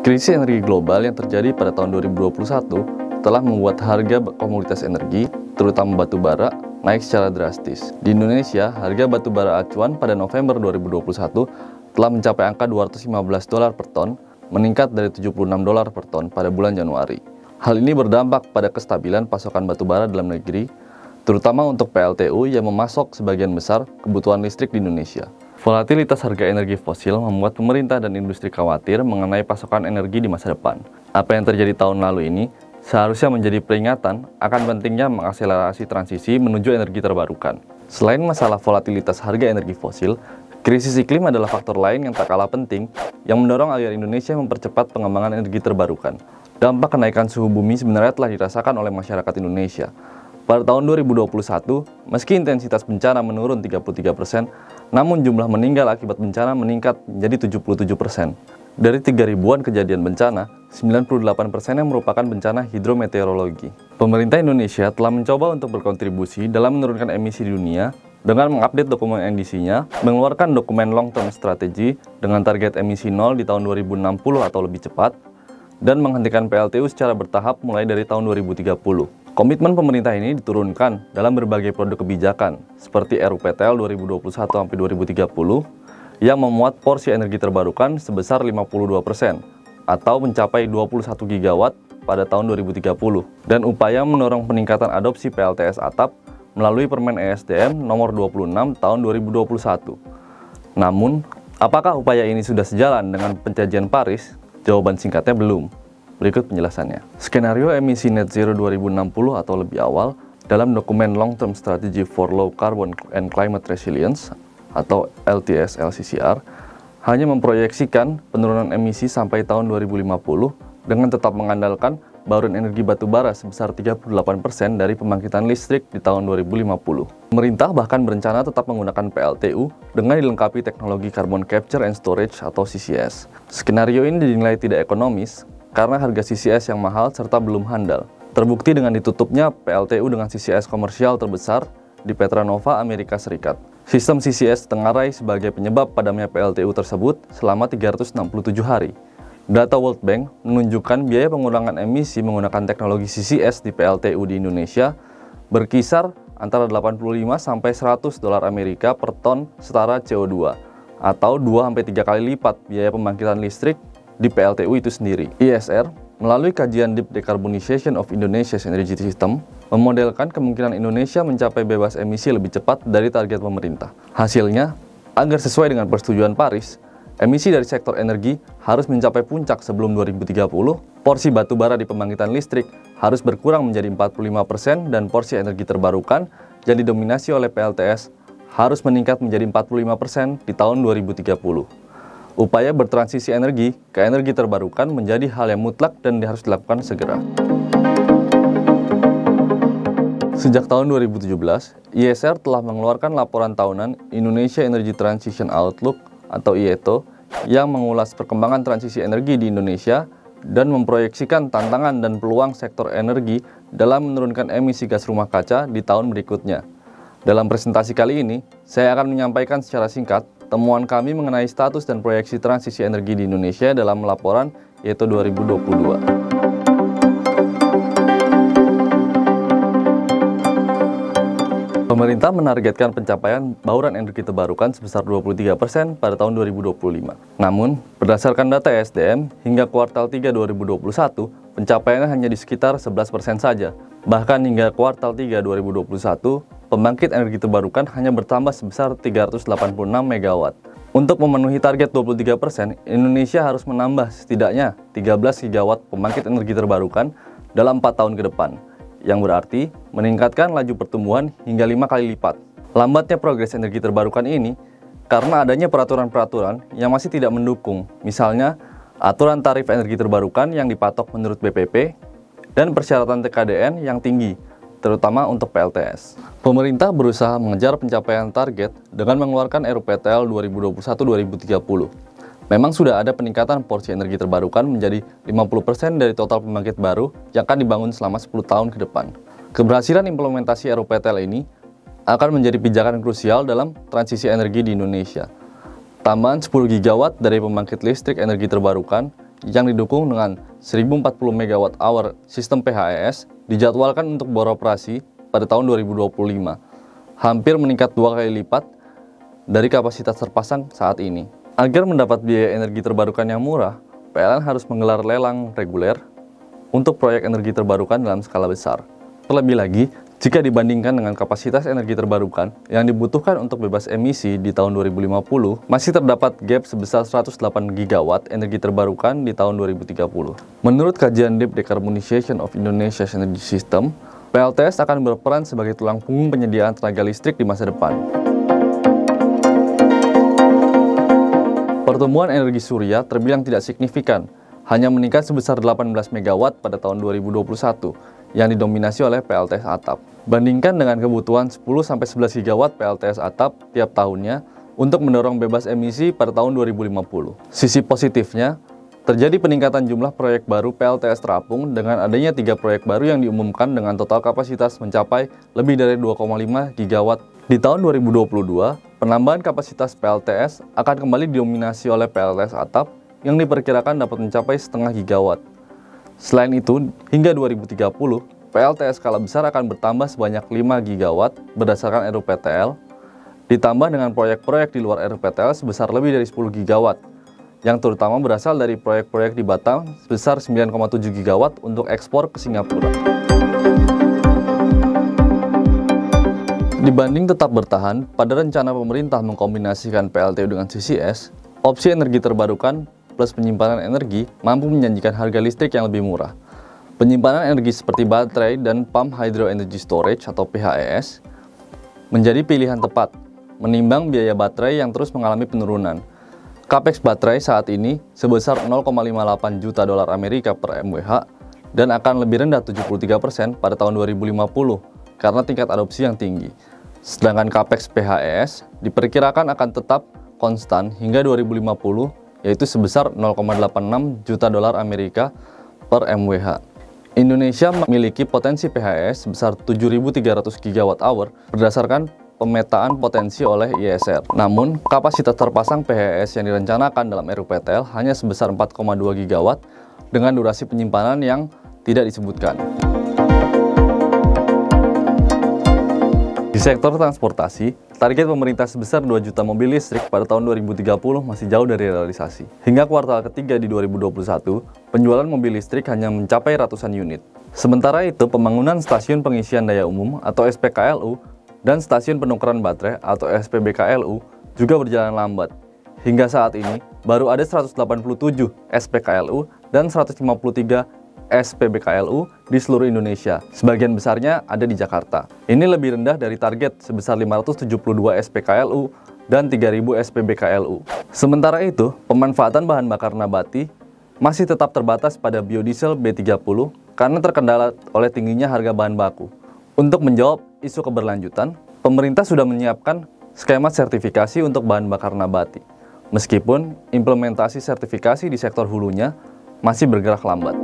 Krisis energi global yang terjadi pada tahun 2021 telah membuat harga komoditas energi, terutama batu bara, naik secara drastis. Di Indonesia, harga batu bara acuan pada November 2021 telah mencapai angka $215 per ton, meningkat dari $76 per ton pada bulan Januari. Hal ini berdampak pada kestabilan pasokan batu bara dalam negeri, terutama untuk PLTU yang memasok sebagian besar kebutuhan listrik di Indonesia. Volatilitas harga energi fosil membuat pemerintah dan industri khawatir mengenai pasokan energi di masa depan. Apa yang terjadi tahun lalu ini seharusnya menjadi peringatan akan pentingnya mengakselerasi transisi menuju energi terbarukan. Selain masalah volatilitas harga energi fosil, krisis iklim adalah faktor lain yang tak kalah penting yang mendorong agar Indonesia mempercepat pengembangan energi terbarukan. Dampak kenaikan suhu bumi sebenarnya telah dirasakan oleh masyarakat Indonesia. Pada tahun 2021, meski intensitas bencana menurun 33%, namun jumlah meninggal akibat bencana meningkat menjadi 77%. Dari 3.000-an kejadian bencana, 98%-nya merupakan bencana hidrometeorologi. Pemerintah Indonesia telah mencoba untuk berkontribusi dalam menurunkan emisi di dunia dengan mengupdate dokumen NDC-nya, mengeluarkan dokumen long term strategy dengan target emisi nol di tahun 2060 atau lebih cepat, dan menghentikan PLTU secara bertahap mulai dari tahun 2030. Komitmen pemerintah ini diturunkan dalam berbagai produk kebijakan, seperti RUPTL 2021-2030, yang memuat porsi energi terbarukan sebesar 52%, atau mencapai 21 gigawatt pada tahun 2030, dan upaya mendorong peningkatan adopsi PLTS atap melalui Permen ESDM nomor 26 tahun 2021. Namun, apakah upaya ini sudah sejalan dengan perjanjian Paris? Jawaban singkatnya belum. Berikut penjelasannya. Skenario emisi net zero 2060 atau lebih awal dalam dokumen Long Term Strategy for Low Carbon and Climate Resilience atau LTS-LCCR hanya memproyeksikan penurunan emisi sampai tahun 2050 dengan tetap mengandalkan bauran energi batu bara sebesar 38% dari pembangkitan listrik di tahun 2050. Pemerintah bahkan berencana tetap menggunakan PLTU dengan dilengkapi teknologi Carbon Capture and Storage atau CCS. Skenario ini dinilai tidak ekonomis karena harga CCS yang mahal serta belum handal. Terbukti dengan ditutupnya PLTU dengan CCS komersial terbesar di Petranova, Amerika Serikat. Sistem CCS tengarai sebagai penyebab padamnya PLTU tersebut selama 367 hari. Data World Bank menunjukkan biaya pengurangan emisi menggunakan teknologi CCS di PLTU di Indonesia berkisar antara 85 sampai $100 Amerika per ton setara CO2 atau 2-3 kali lipat biaya pembangkitan listrik di PLTU itu sendiri. ISR, melalui kajian Deep Decarbonization of Indonesia's Energy System, memodelkan kemungkinan Indonesia mencapai bebas emisi lebih cepat dari target pemerintah. Hasilnya, agar sesuai dengan persetujuan Paris, emisi dari sektor energi harus mencapai puncak sebelum 2030, porsi batu bara di pembangkitan listrik harus berkurang menjadi 45% dan porsi energi terbarukan yang didominasi oleh PLTS harus meningkat menjadi 45% di tahun 2030. Upaya bertransisi energi ke energi terbarukan menjadi hal yang mutlak dan harus dilakukan segera. Sejak tahun 2017, ISR telah mengeluarkan laporan tahunan Indonesia Energy Transition Outlook atau IETO yang mengulas perkembangan transisi energi di Indonesia dan memproyeksikan tantangan dan peluang sektor energi dalam menurunkan emisi gas rumah kaca di tahun berikutnya. Dalam presentasi kali ini, saya akan menyampaikan secara singkat temuan kami mengenai status dan proyeksi transisi energi di Indonesia dalam laporan IETO 2022. Pemerintah menargetkan pencapaian bauran energi terbarukan sebesar 23% pada tahun 2025. Namun, berdasarkan data ESDM, hingga kuartal 3 2021, pencapaiannya hanya di sekitar 11% saja. Bahkan hingga kuartal 3 2021, pembangkit energi terbarukan hanya bertambah sebesar 386 MW. Untuk memenuhi target 23%, Indonesia harus menambah setidaknya 13 GW pembangkit energi terbarukan dalam 4 tahun ke depan, yang berarti meningkatkan laju pertumbuhan hingga 5 kali lipat. Lambatnya progres energi terbarukan ini karena adanya peraturan-peraturan yang masih tidak mendukung, misalnya aturan tarif energi terbarukan yang dipatok menurut BPP, dan persyaratan TKDN yang tinggi, terutama untuk PLTS. Pemerintah berusaha mengejar pencapaian target dengan mengeluarkan RUPTL 2021-2030. Memang sudah ada peningkatan porsi energi terbarukan menjadi 50% dari total pembangkit baru yang akan dibangun selama 10 tahun ke depan. Keberhasilan implementasi RUPTL ini akan menjadi pijakan krusial dalam transisi energi di Indonesia. Tambahan 10 gigawatt dari pembangkit listrik energi terbarukan yang didukung dengan 1040 MWh sistem PHES dijadwalkan untuk beroperasi pada tahun 2025, hampir meningkat 2 kali lipat dari kapasitas terpasang saat ini. Agar mendapat biaya energi terbarukan yang murah, PLN harus menggelar lelang reguler untuk proyek energi terbarukan dalam skala besar. Terlebih lagi, jika dibandingkan dengan kapasitas energi terbarukan yang dibutuhkan untuk bebas emisi di tahun 2050, masih terdapat gap sebesar 108 gigawatt energi terbarukan di tahun 2030. Menurut kajian Deep Decarbonization of Indonesia's Energy System, PLTS akan berperan sebagai tulang punggung penyediaan tenaga listrik di masa depan. Pertumbuhan energi surya terbilang tidak signifikan, hanya meningkat sebesar 18 MW pada tahun 2021, yang didominasi oleh PLTS atap. Bandingkan dengan kebutuhan 10-11 gigawatt PLTS atap tiap tahunnya untuk mendorong bebas emisi pada tahun 2050. Sisi positifnya, terjadi peningkatan jumlah proyek baru PLTS terapung dengan adanya 3 proyek baru yang diumumkan dengan total kapasitas mencapai lebih dari 2,5 gigawatt. Di tahun 2022, penambahan kapasitas PLTS akan kembali didominasi oleh PLTS atap yang diperkirakan dapat mencapai setengah gigawatt. Selain itu, hingga 2030, PLTS skala besar akan bertambah sebanyak 5 gigawatt berdasarkan RUPTL, ditambah dengan proyek-proyek di luar RUPTL sebesar lebih dari 10 gigawatt, yang terutama berasal dari proyek-proyek di Batam sebesar 9,7 gigawatt untuk ekspor ke Singapura. Dibanding tetap bertahan, pada rencana pemerintah mengkombinasikan PLTU dengan CCS, opsi energi terbarukan plus penyimpanan energi mampu menjanjikan harga listrik yang lebih murah. Penyimpanan energi seperti baterai dan Pumped Hydro Energy Storage atau PHES menjadi pilihan tepat, menimbang biaya baterai yang terus mengalami penurunan. Capex baterai saat ini sebesar 0,58 juta dolar Amerika per MWh dan akan lebih rendah 73% pada tahun 2050 karena tingkat adopsi yang tinggi. Sedangkan Capex PHES diperkirakan akan tetap konstan hingga 2050, yaitu sebesar 0,86 juta dolar Amerika per MWh. Indonesia memiliki potensi PHES sebesar 7.300 GWh berdasarkan pemetaan potensi oleh ISR. Namun, kapasitas terpasang PHES yang direncanakan dalam RUPTL hanya sebesar 4,2 gigawatt dengan durasi penyimpanan yang tidak disebutkan. Di sektor transportasi, target pemerintah sebesar 2 juta mobil listrik pada tahun 2030 masih jauh dari realisasi. Hingga kuartal ketiga di 2021, penjualan mobil listrik hanya mencapai ratusan unit. Sementara itu, pembangunan stasiun pengisian daya umum atau SPKLU dan stasiun penukaran baterai atau SPBKLU juga berjalan lambat. Hingga saat ini, baru ada 187 SPKLU dan 153 SPBKLU di seluruh Indonesia. Sebagian besarnya ada di Jakarta. Ini lebih rendah dari target sebesar 572 SPKLU dan 3.000 SPBKLU. Sementara itu, pemanfaatan bahan bakar nabati masih tetap terbatas pada biodiesel B30 karena terkendala oleh tingginya harga bahan baku. Untuk menjawab isu keberlanjutan, pemerintah sudah menyiapkan skema sertifikasi untuk bahan bakar nabati. Meskipun implementasi sertifikasi di sektor hulunya masih bergerak lambat.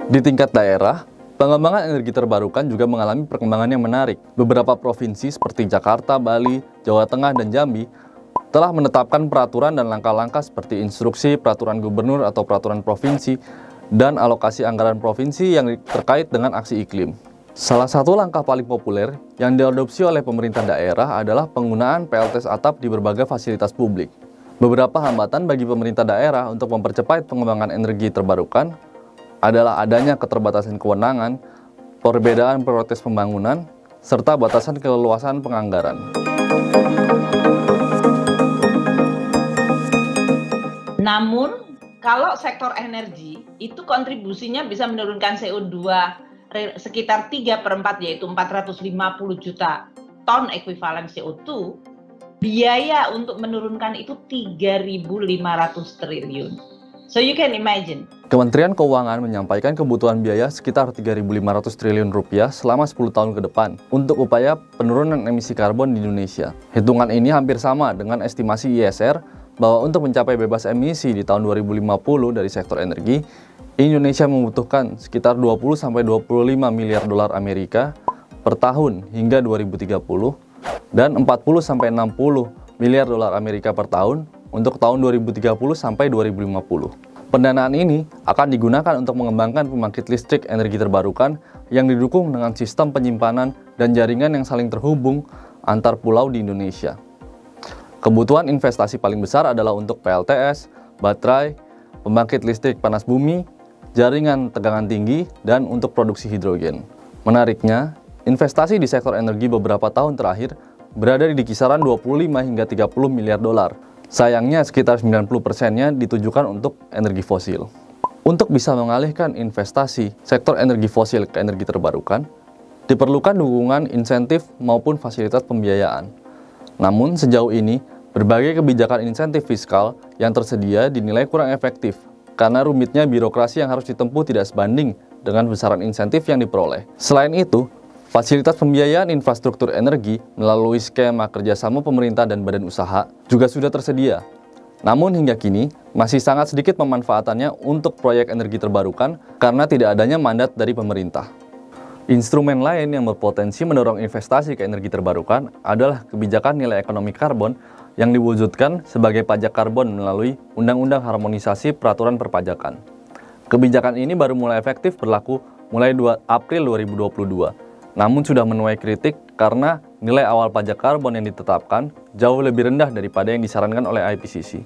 Di tingkat daerah, pengembangan energi terbarukan juga mengalami perkembangan yang menarik. Beberapa provinsi seperti Jakarta, Bali, Jawa Tengah, dan Jambi telah menetapkan peraturan dan langkah-langkah seperti instruksi, peraturan gubernur atau peraturan provinsi, dan alokasi anggaran provinsi yang terkait dengan aksi iklim. Salah satu langkah paling populer yang diadopsi oleh pemerintah daerah adalah penggunaan PLTS atap di berbagai fasilitas publik. Beberapa hambatan bagi pemerintah daerah untuk mempercepat pengembangan energi terbarukan adalah adanya keterbatasan kewenangan, perbedaan prioritas pembangunan, serta batasan keleluasan penganggaran. Namun, kalau sektor energi, itu kontribusinya bisa menurunkan CO2 sekitar 3/4, yaitu 450 juta ton ekuivalen CO2, biaya untuk menurunkan itu 3.500 triliun. So you can imagine. Kementerian Keuangan menyampaikan kebutuhan biaya sekitar 3.500 triliun rupiah selama 10 tahun ke depan untuk upaya penurunan emisi karbon di Indonesia. Hitungan ini hampir sama dengan estimasi ISR bahwa untuk mencapai bebas emisi di tahun 2050 dari sektor energi, Indonesia membutuhkan sekitar 20-25 miliar dolar Amerika per tahun hingga 2030 dan 40-60 miliar dolar Amerika per tahun untuk tahun 2030 sampai 2050. Pendanaan ini akan digunakan untuk mengembangkan pembangkit listrik energi terbarukan yang didukung dengan sistem penyimpanan dan jaringan yang saling terhubung antar pulau di Indonesia. Kebutuhan investasi paling besar adalah untuk PLTS, baterai, pembangkit listrik panas bumi, jaringan tegangan tinggi, dan untuk produksi hidrogen. Menariknya, investasi di sektor energi beberapa tahun terakhir berada di kisaran 25 hingga 30 miliar dolar. Sayangnya sekitar 90%-nya ditujukan untuk energi fosil. Untuk bisa mengalihkan investasi sektor energi fosil ke energi terbarukan, diperlukan dukungan insentif maupun fasilitas pembiayaan. Namun sejauh ini, berbagai kebijakan insentif fiskal yang tersedia dinilai kurang efektif karena rumitnya birokrasi yang harus ditempuh tidak sebanding dengan besaran insentif yang diperoleh. Selain itu, fasilitas pembiayaan infrastruktur energi melalui skema kerjasama pemerintah dan badan usaha juga sudah tersedia. Namun hingga kini, masih sangat sedikit pemanfaatannya untuk proyek energi terbarukan karena tidak adanya mandat dari pemerintah. Instrumen lain yang berpotensi mendorong investasi ke energi terbarukan adalah kebijakan nilai ekonomi karbon yang diwujudkan sebagai pajak karbon melalui Undang-Undang Harmonisasi Peraturan Perpajakan. Kebijakan ini baru mulai efektif berlaku mulai 2 April 2022, namun sudah menuai kritik karena nilai awal pajak karbon yang ditetapkan jauh lebih rendah daripada yang disarankan oleh IPCC.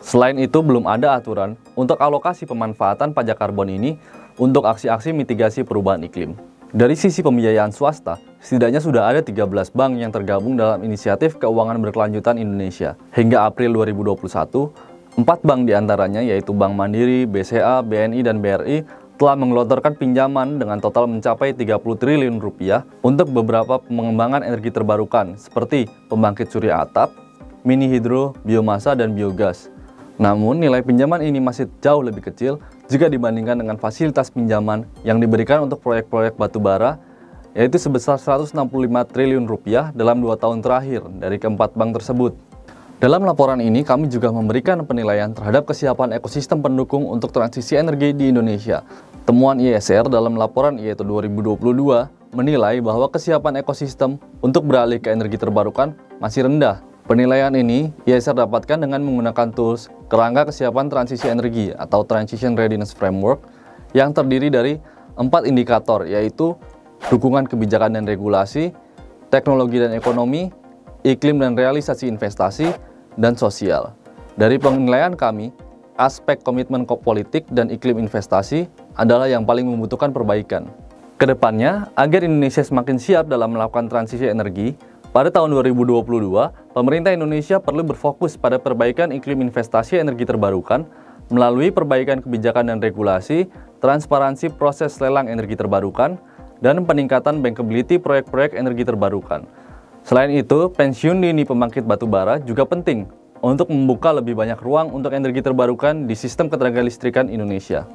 Selain itu, belum ada aturan untuk alokasi pemanfaatan pajak karbon ini untuk aksi-aksi mitigasi perubahan iklim. Dari sisi pembiayaan swasta, setidaknya sudah ada 13 bank yang tergabung dalam inisiatif keuangan berkelanjutan Indonesia. Hingga April 2021, 4 bank diantaranya yaitu Bank Mandiri, BCA, BNI, dan BRI telah menggelontorkan pinjaman dengan total mencapai 30 triliun rupiah untuk beberapa pengembangan energi terbarukan seperti pembangkit surya atap, mini hidro, biomasa, dan biogas. Namun, nilai pinjaman ini masih jauh lebih kecil jika dibandingkan dengan fasilitas pinjaman yang diberikan untuk proyek-proyek batubara, yaitu sebesar 165 triliun rupiah dalam 2 tahun terakhir dari keempat bank tersebut. Dalam laporan ini, kami juga memberikan penilaian terhadap kesiapan ekosistem pendukung untuk transisi energi di Indonesia. Temuan ISR dalam laporan yaitu 2022 menilai bahwa kesiapan ekosistem untuk beralih ke energi terbarukan masih rendah. Penilaian ini ISR dapatkan dengan menggunakan tools kerangka kesiapan transisi energi atau Transition Readiness Framework yang terdiri dari 4 indikator, yaitu dukungan kebijakan dan regulasi, teknologi dan ekonomi, iklim dan realisasi investasi, dan sosial. Dari penilaian kami, aspek komitmen politik dan iklim investasi adalah yang paling membutuhkan perbaikan. Kedepannya, agar Indonesia semakin siap dalam melakukan transisi energi, pada tahun 2022, pemerintah Indonesia perlu berfokus pada perbaikan iklim investasi energi terbarukan melalui perbaikan kebijakan dan regulasi, transparansi proses lelang energi terbarukan, dan peningkatan bankability proyek-proyek energi terbarukan. Selain itu, pensiun dini pembangkit batubara juga penting untuk membuka lebih banyak ruang untuk energi terbarukan di sistem ketenagalistrikan Indonesia.